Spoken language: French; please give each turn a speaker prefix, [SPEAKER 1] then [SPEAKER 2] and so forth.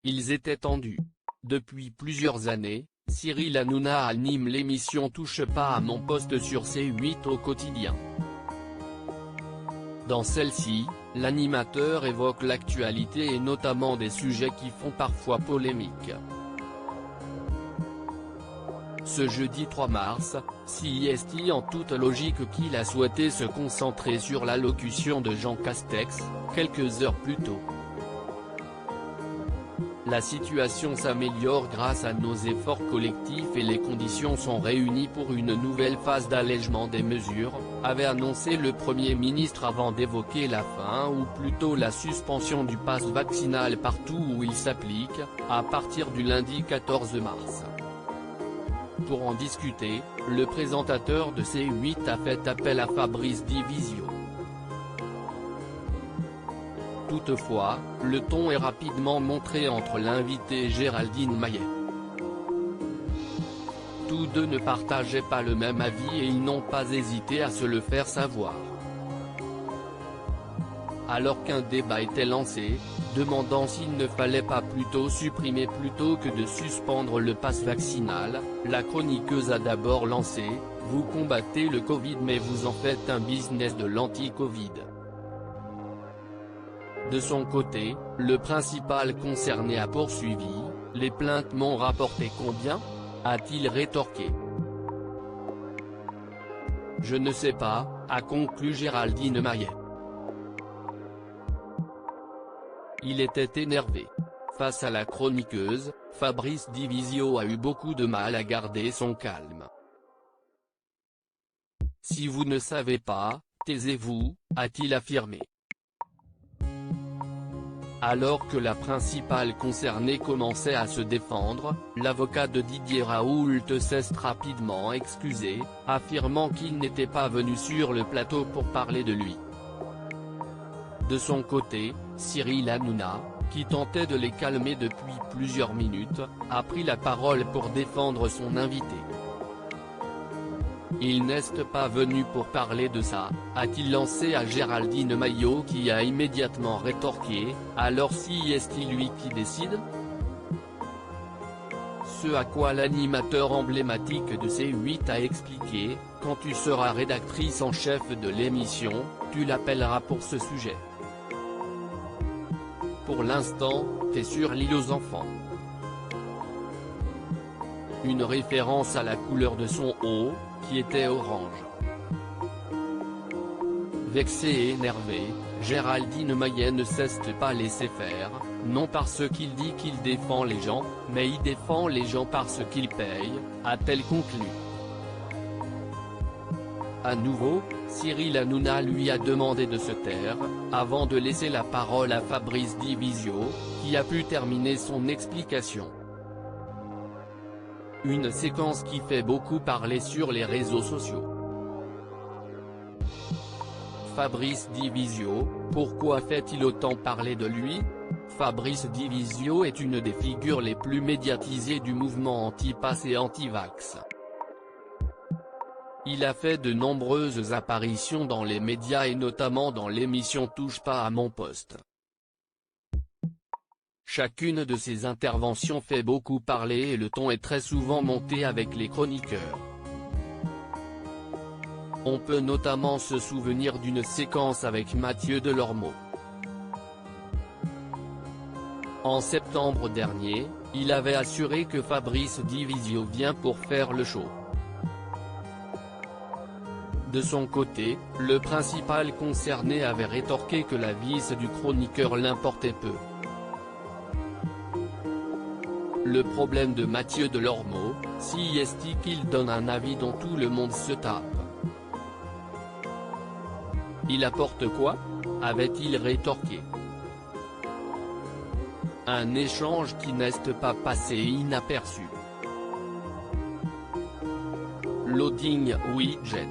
[SPEAKER 1] Ils étaient tendus. Depuis plusieurs années, Cyril Hanouna anime l'émission Touche pas à mon poste sur C8 au quotidien. Dans celle-ci, l'animateur évoque l'actualité et notamment des sujets qui font parfois polémique. Ce jeudi 3 mars, CIST en toute logique qu'il a souhaité se concentrer sur l'allocution de Jean Castex, quelques heures plus tôt. La situation s'améliore grâce à nos efforts collectifs et les conditions sont réunies pour une nouvelle phase d'allègement des mesures, avait annoncé le Premier ministre avant d'évoquer la fin ou plutôt la suspension du pass vaccinal partout où il s'applique, à partir du lundi 14 mars. Pour en discuter, le présentateur de C8 a fait appel à Fabrice Divisio. Toutefois, le ton est rapidement montré entre l'invité et Géraldine Maillet. Tous deux ne partageaient pas le même avis et ils n'ont pas hésité à se le faire savoir. Alors qu'un débat était lancé, demandant s'il ne fallait pas plutôt supprimer plutôt que de suspendre le pass vaccinal, la chroniqueuse a d'abord lancé « Vous combattez le Covid mais vous en faites un business de l'anti-Covid ». De son côté, le principal concerné a poursuivi « Les plaintes m'ont rapporté combien ?» a-t-il rétorqué. « Je ne sais pas », a conclu Géraldine Maillet. Il était énervé. Face à la chroniqueuse, Fabrice Divisio a eu beaucoup de mal à garder son calme. « Si vous ne savez pas, taisez-vous », a-t-il affirmé. Alors que la principale concernée commençait à se défendre, l'avocat de Didier Raoult s'est rapidement excusé, affirmant qu'il n'était pas venu sur le plateau pour parler de lui. De son côté, Cyril Hanouna, qui tentait de les calmer depuis plusieurs minutes, a pris la parole pour défendre son invité. « Il n'est pas venu pour parler de ça », a-t-il lancé à Géraldine Maillet qui a immédiatement rétorqué « Alors si est lui qui décide ?» Ce à quoi l'animateur emblématique de C8 a expliqué « Quand tu seras rédactrice en chef de l'émission, tu l'appelleras pour ce sujet. Pour l'instant, t'es sur l'île aux enfants. » Une référence à la couleur de son haut, qui était orange. Vexé et énervé, Géraldine Maillet ne cesse pas laisser faire, non parce qu'il dit qu'il défend les gens, mais il défend les gens parce qu'ils payent, a-t-elle conclu. À nouveau, Cyril Hanouna lui a demandé de se taire, avant de laisser la parole à Fabrice Divisio, qui a pu terminer son explication. Une séquence qui fait beaucoup parler sur les réseaux sociaux. Fabrice Divisio, pourquoi fait-il autant parler de lui? Fabrice Divisio est une des figures les plus médiatisées du mouvement anti-pass et anti-vax. Il a fait de nombreuses apparitions dans les médias et notamment dans l'émission Touche pas à mon poste. Chacune de ses interventions fait beaucoup parler et le ton est très souvent monté avec les chroniqueurs. On peut notamment se souvenir d'une séquence avec Mathieu Delormeau. En septembre dernier, il avait assuré que Fabrice Divisio vient pour faire le show. De son côté, le principal concerné avait rétorqué que la vis du chroniqueur l'importait peu. Le problème de Mathieu Delormeau, si est qu'il donne un avis dont tout le monde se tape. Il apporte quoi? Avait-il rétorqué. Un échange qui n'est pas passé inaperçu. Loading widget.